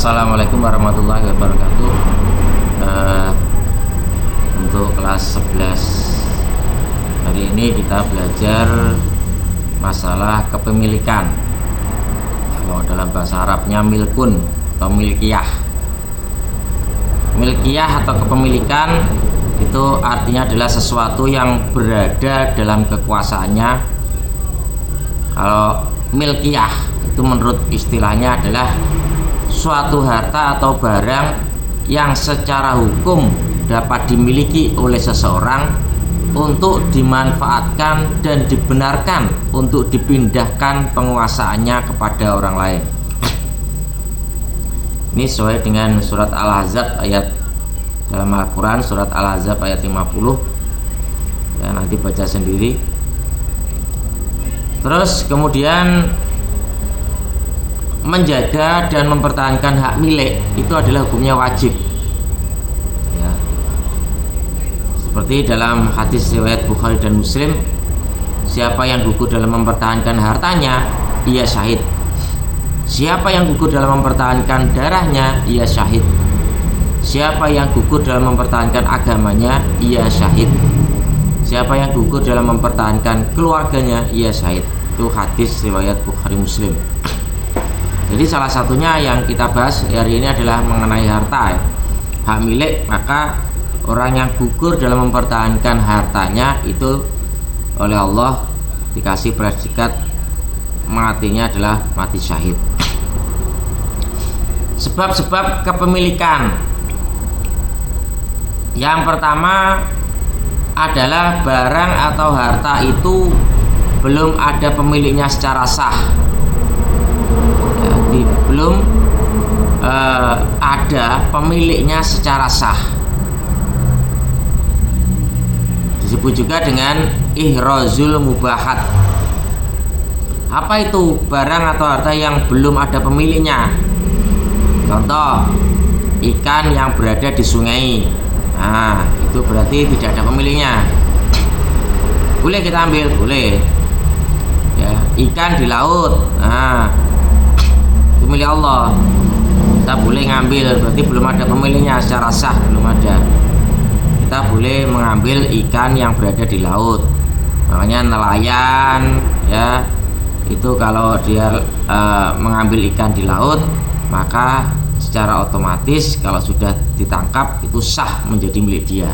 Assalamualaikum warahmatullahi wabarakatuh. Untuk kelas 11 hari ini kita belajar masalah kepemilikan. Kalau dalam bahasa Arabnya milkun atau milkiyah. Milkiyah atau kepemilikan itu artinya adalah sesuatu yang berada dalam kekuasaannya. Kalau milkiyah itu menurut istilahnya adalah suatu harta atau barang yang secara hukum dapat dimiliki oleh seseorang untuk dimanfaatkan dan dibenarkan untuk dipindahkan penguasaannya kepada orang lain. Ini sesuai dengan surat Al-Ahzab ayat dalam Al-Quran, surat Al-Ahzab ayat 50 ya, nanti baca sendiri. Terus kemudian menjaga dan mempertahankan hak milik itu adalah hukumnya wajib ya. Seperti dalam hadis riwayat Bukhari dan Muslim, siapa yang gugur dalam mempertahankan hartanya, ia syahid. Siapa yang gugur dalam mempertahankan darahnya, ia syahid. Siapa yang gugur dalam mempertahankan agamanya, ia syahid. Siapa yang gugur dalam mempertahankan keluarganya, ia syahid. Itu hadis riwayat Bukhari Muslim. Jadi salah satunya yang kita bahas hari ini adalah mengenai harta ya. Hak milik, maka orang yang gugur dalam mempertahankan hartanya itu oleh Allah dikasih predikat matinya adalah mati syahid. Sebab-sebab kepemilikan. Yang pertama adalah barang atau harta itu belum ada pemiliknya secara sah. Belum ada pemiliknya secara sah. Disebut juga dengan ihrazul mubahat. Apa itu barang atau harta yang belum ada pemiliknya? Contoh, ikan yang berada di sungai. Nah, itu berarti tidak ada pemiliknya. Boleh kita ambil? Boleh ya. Ikan di laut, nah itu milik Allah, kita boleh ngambil, berarti belum ada pemiliknya secara sah, belum ada. Kita boleh mengambil ikan yang berada di laut, makanya nelayan ya, itu kalau dia mengambil ikan di laut, maka secara otomatis kalau sudah ditangkap itu sah menjadi milik dia.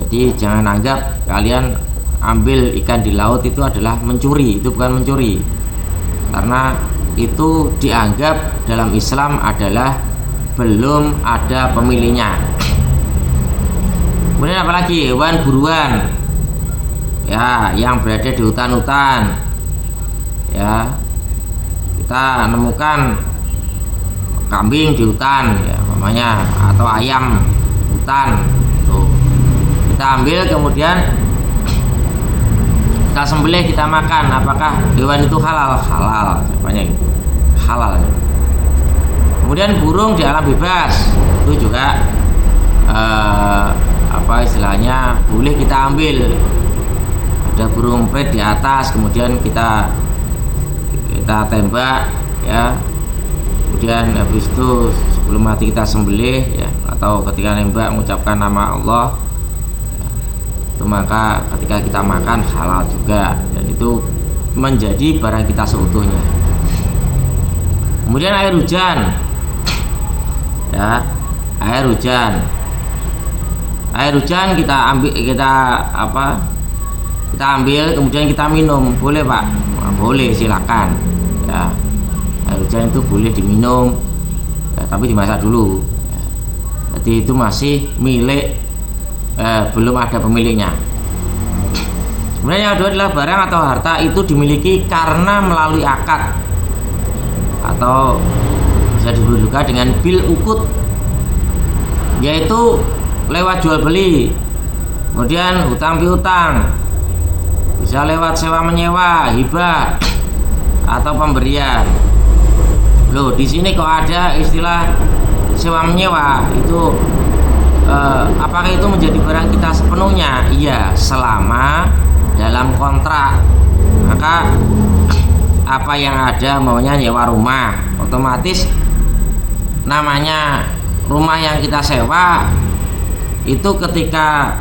Jadi jangan anggap kalian ambil ikan di laut itu adalah mencuri, itu bukan mencuri, karena itu dianggap dalam Islam adalah belum ada pemiliknya. Kemudian apalagi hewan buruan ya, yang berada di hutan-hutan ya, kita nemukan kambing di hutan ya, namanya, atau ayam hutan tuh, kita ambil kemudian kita sembelih, kita makan, apakah hewan itu halal? Halal, banyak itu halal. Kemudian burung di alam bebas itu juga apa istilahnya, boleh kita ambil. Ada burung pret di atas, kemudian kita tembak ya, kemudian habis itu sebelum mati kita sembelih ya, atau ketika nembak mengucapkan nama Allah, maka ketika kita makan halal juga, dan itu menjadi barang kita seutuhnya. Kemudian air hujan ya, air hujan kita ambil kemudian kita minum, boleh Pak? Nah, boleh, silakan ya. Air hujan itu boleh diminum ya, tapi dimasak dulu ya. Jadi itu masih milik, belum ada pemiliknya. Kemudian yang kedua adalah barang atau harta itu dimiliki karena melalui akad, atau bisa disebut juga dengan bil ukut, yaitu lewat jual beli, kemudian hutang piutang, bisa lewat sewa menyewa, hibah, atau pemberian. Loh, di sini kok ada istilah sewa menyewa? Itu apakah itu menjadi barang kita sepenuhnya? Iya, selama dalam kontrak. Maka apa yang ada maunya nyewa rumah, otomatis namanya rumah yang kita sewa itu ketika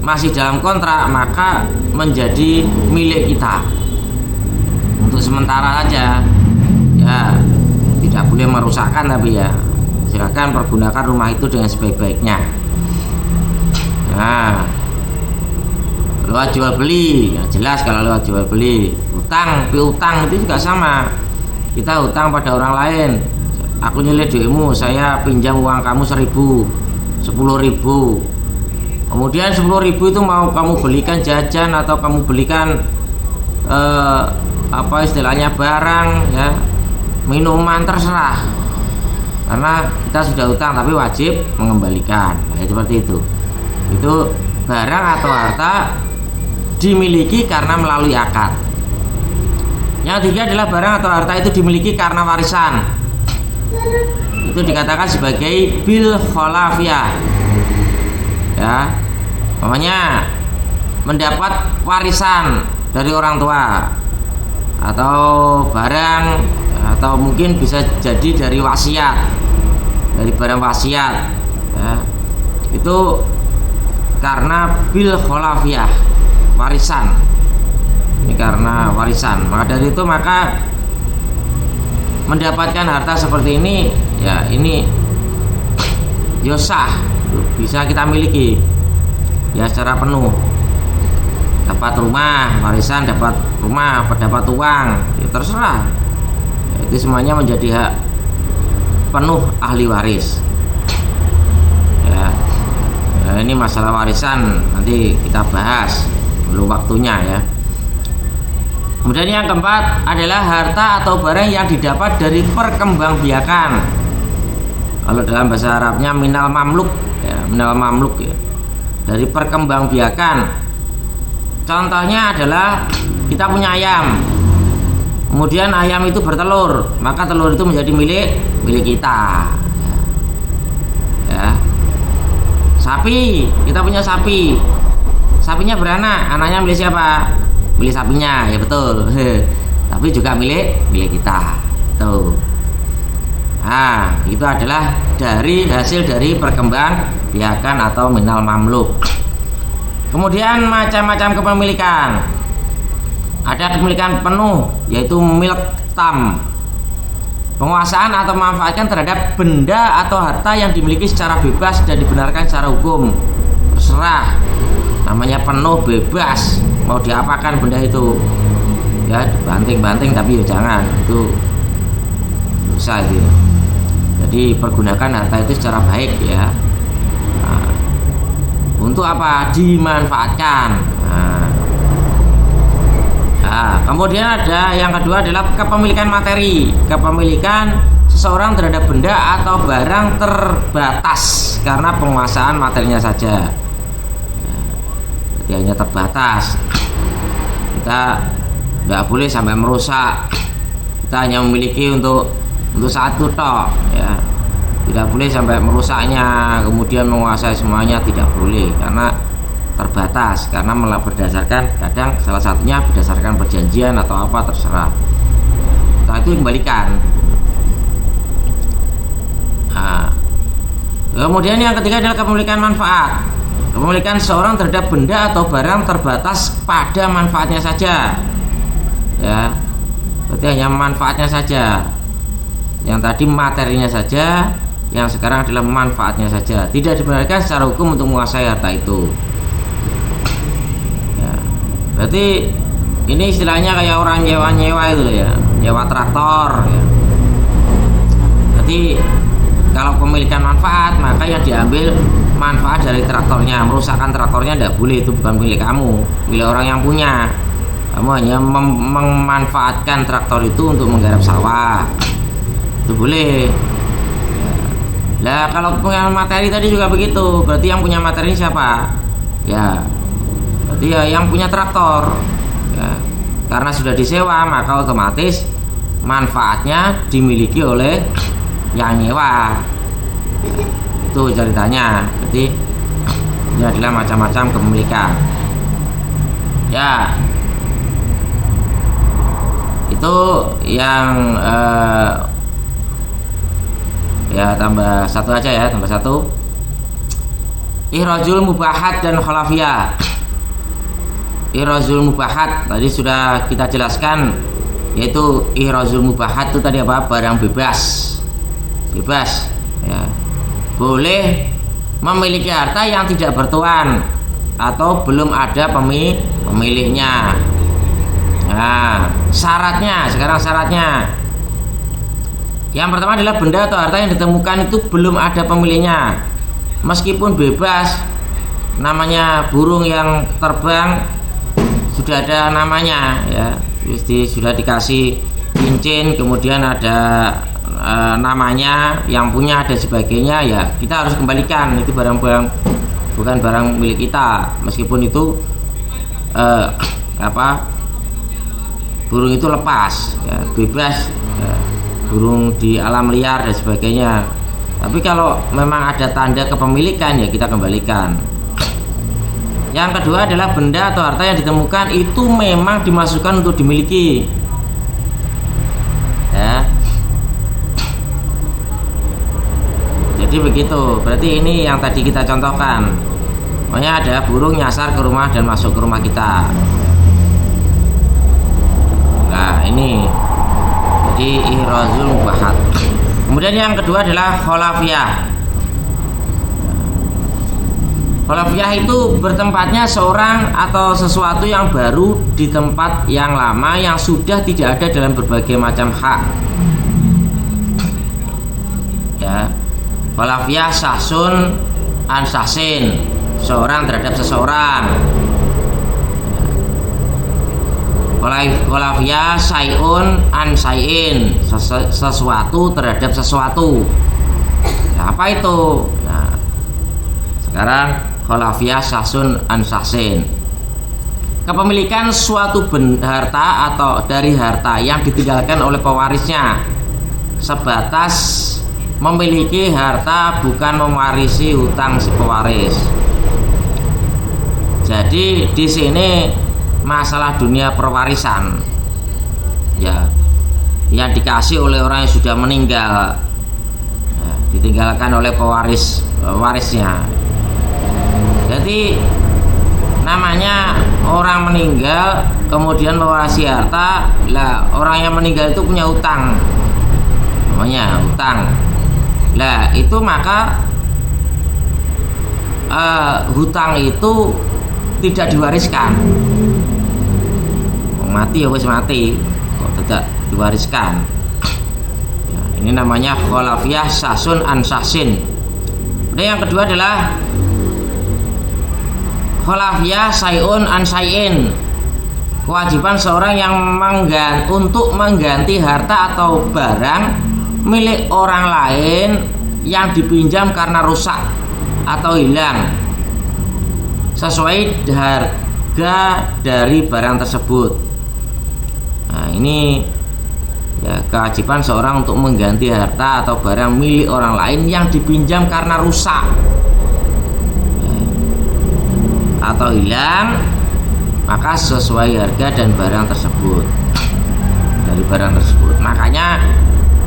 masih dalam kontrak maka menjadi milik kita untuk sementara aja ya, tidak boleh merusakkan, tapi ya silakan pergunakan rumah itu dengan sebaik-baiknya. Nah, lewat jual beli ya jelas, kalau lewat jual beli. Utang, piutang itu juga sama, kita utang pada orang lain, aku nyilih duitmu, saya pinjam uang kamu 1.000, 10.000, kemudian 10.000 itu mau kamu belikan jajan atau kamu belikan apa istilahnya barang ya, minuman, terserah, karena kita sudah utang tapi wajib mengembalikan. Nah, seperti itu barang atau harta dimiliki karena melalui akad. Yang ketiga adalah barang atau harta itu dimiliki karena warisan, itu dikatakan sebagai bil kholafiyah ya, namanya mendapat warisan dari orang tua atau barang, atau mungkin bisa jadi dari wasiat, dari barang wasiat ya, itu karena bil kholafiyah, warisan. Ini karena warisan, maka dari itu maka mendapatkan harta seperti ini ya, ini yosah, bisa kita miliki ya secara penuh. Dapat rumah warisan, dapat rumah, dapat uang ya terserah ya, itu semuanya menjadi hak penuh ahli waris ya. Nah, ini masalah warisan nanti kita bahas, belum waktunya ya. Kemudian yang keempat adalah harta atau barang yang didapat dari perkembangbiakan. Kalau dalam bahasa Arabnya minal mamluk ya, minal mamluk ya, dari perkembangbiakan. Contohnya adalah kita punya ayam, kemudian ayam itu bertelur, maka telur itu menjadi milik kita ya. Sapi, kita punya sapi, sapinya beranak, anaknya milik siapa? Milik sapinya ya, betul. Tapi juga milik kita tuh. Nah, itu adalah dari hasil dari perkembangbiakan atau minal mamluk. Kemudian macam-macam kepemilikan. Ada kepemilikan penuh, yaitu milk tam, penguasaan atau memanfaatkan terhadap benda atau harta yang dimiliki secara bebas dan dibenarkan secara hukum. Terserah, namanya penuh, bebas, mau diapakan benda itu ya, banting-banting tapi ya jangan, itu dosa itu. Jadi pergunakan harta itu secara baik ya. Nah, untuk apa? Dimanfaatkan. Nah, kemudian ada yang kedua adalah kepemilikan materi, kepemilikan seseorang terhadap benda atau barang terbatas karena penguasaan materinya saja. Jadi hanya terbatas, kita nggak boleh sampai merusak, kita hanya memiliki untuk satu tok ya, tidak boleh sampai merusaknya kemudian menguasai semuanya, tidak boleh, karena terbatas, karena malah berdasarkan, kadang salah satunya berdasarkan perjanjian atau apa, terserah, setelah itu dikembalikan. Nah, kemudian yang ketiga adalah kepemilikan manfaat, kepemilikan seorang terhadap benda atau barang terbatas pada manfaatnya saja ya, berarti hanya manfaatnya saja. Yang tadi materinya saja, yang sekarang adalah manfaatnya saja, tidak dibenarkan secara hukum untuk menguasai harta itu ya. Berarti ini istilahnya kayak orang nyewa itu ya, nyewa traktor ya. Berarti kalau pemilikan manfaat, maka yang diambil manfaat dari traktornya, merusakkan traktornya tidak boleh, itu bukan milik kamu, milik orang yang punya. Kamu hanya memanfaatkan traktor itu untuk menggarap sawah, itu boleh. Nah, kalau punya materi tadi juga begitu, berarti yang punya materi ini siapa? Ya, berarti ya yang punya traktor ya. Karena sudah disewa, maka otomatis manfaatnya dimiliki oleh yang nyewa ya, itu ceritanya. Jadi ini adalah macam-macam kepemilikan ya. Itu yang ya, tambah satu aja ya, tambah satu. Ihrozul mubahat dan khalafiyah. Ihrozul mubahat tadi sudah kita jelaskan, yaitu ihrozul mubahat itu tadi apa? Barang bebas, bebas ya. Boleh memiliki harta yang tidak bertuan atau belum ada pemiliknya. Nah, syaratnya, sekarang syaratnya. Yang pertama adalah benda atau harta yang ditemukan itu belum ada pemiliknya. Meskipun bebas, namanya burung yang terbang sudah ada namanya ya, sudah dikasih cincin, kemudian ada namanya, yang punya ada sebagainya, ya kita harus kembalikan. Itu barang-barang, bukan barang milik kita, meskipun itu burung itu lepas ya, bebas ya, burung di alam liar dan sebagainya. Tapi kalau memang ada tanda kepemilikan ya kita kembalikan. Yang kedua adalah benda atau harta yang ditemukan itu memang dimasukkan untuk dimiliki ya. Jadi begitu, berarti ini yang tadi kita contohkan. Pokoknya ada burung nyasar ke rumah dan masuk ke rumah kita. Nah ini jadi ihrozul mubahat. Kemudian yang kedua adalah khalafiyah. Khalafiyah itu bertempatnya seorang atau sesuatu yang baru di tempat yang lama yang sudah tidak ada dalam berbagai macam hak ya. Khalafiyah sahsun an sahsin, seorang terhadap seseorang. Khalafiyah sayun an sayin, sesuatu terhadap sesuatu. Nah, apa itu? Nah, sekarang khalafiyah sahsun an sahsin, kepemilikan suatu harta atau dari harta yang ditinggalkan oleh pewarisnya, sebatas memiliki harta, bukan mewarisi hutang si pewaris. Jadi di sini masalah dunia perwarisan ya, yang dikasih oleh orang yang sudah meninggal ya, ditinggalkan oleh pewarisnya. Jadi namanya orang meninggal kemudian mewarisi harta lah, orang yang meninggal itu punya hutang, namanya hutang lah, itu maka hutang itu tidak diwariskan. Mati ya wis mati, kok tidak diwariskan ya, ini namanya khalafiyah sahsun an sahsin. Kemudian yang kedua adalah khalafiyah sayun an sayin, kewajiban seorang yang untuk mengganti harta atau barang milik orang lain yang dipinjam karena rusak atau hilang sesuai harga dari barang tersebut. Nah, ini ya, kewajiban seorang untuk mengganti harta atau barang milik orang lain yang dipinjam karena rusak ya, atau hilang, maka sesuai harga dan barang tersebut, dari barang tersebut. Makanya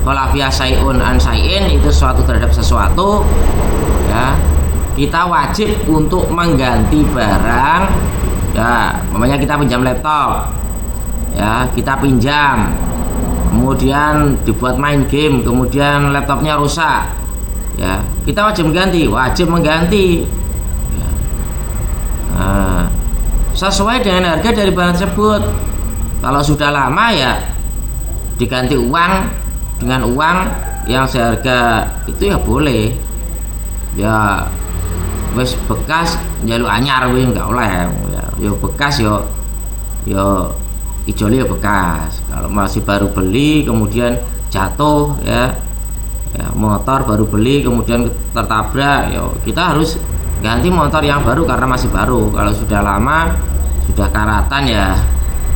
khalafiyah sayun an sayin itu sesuatu terhadap sesuatu ya, kita wajib untuk mengganti barang ya. Namanya kita pinjam laptop ya, kita pinjam, kemudian dibuat main game, kemudian laptopnya rusak ya, kita wajib mengganti ya. Nah, sesuai dengan harga dari barang tersebut. Kalau sudah lama ya diganti uang dengan uang yang seharga itu ya boleh ya. Wes bekas njaluk anyar wis enggak oleh ya, yo bekas yo ijoli ya bekas. Kalau masih baru beli kemudian jatuh ya, motor baru beli kemudian tertabrak, ya kita harus ganti motor yang baru karena masih baru. Kalau sudah lama, sudah karatan ya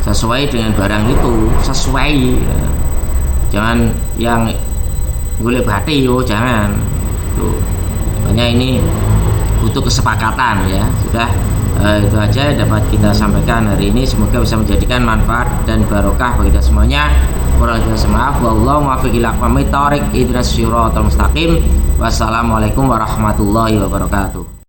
sesuai dengan barang itu, sesuai ya. Jangan yang golek bati yo, jangan tuh. Makanya ini butuh kesepakatan ya. Sudah itu aja dapat kita sampaikan hari ini, semoga bisa menjadikan manfaat dan barokah bagi kita semuanya. kurang lebihnya maaf. Wallahu muwaffiq ila aqwamit thoriq. Ihdinas siratal mustaqim. Wassalamualaikum warahmatullahi wabarakatuh.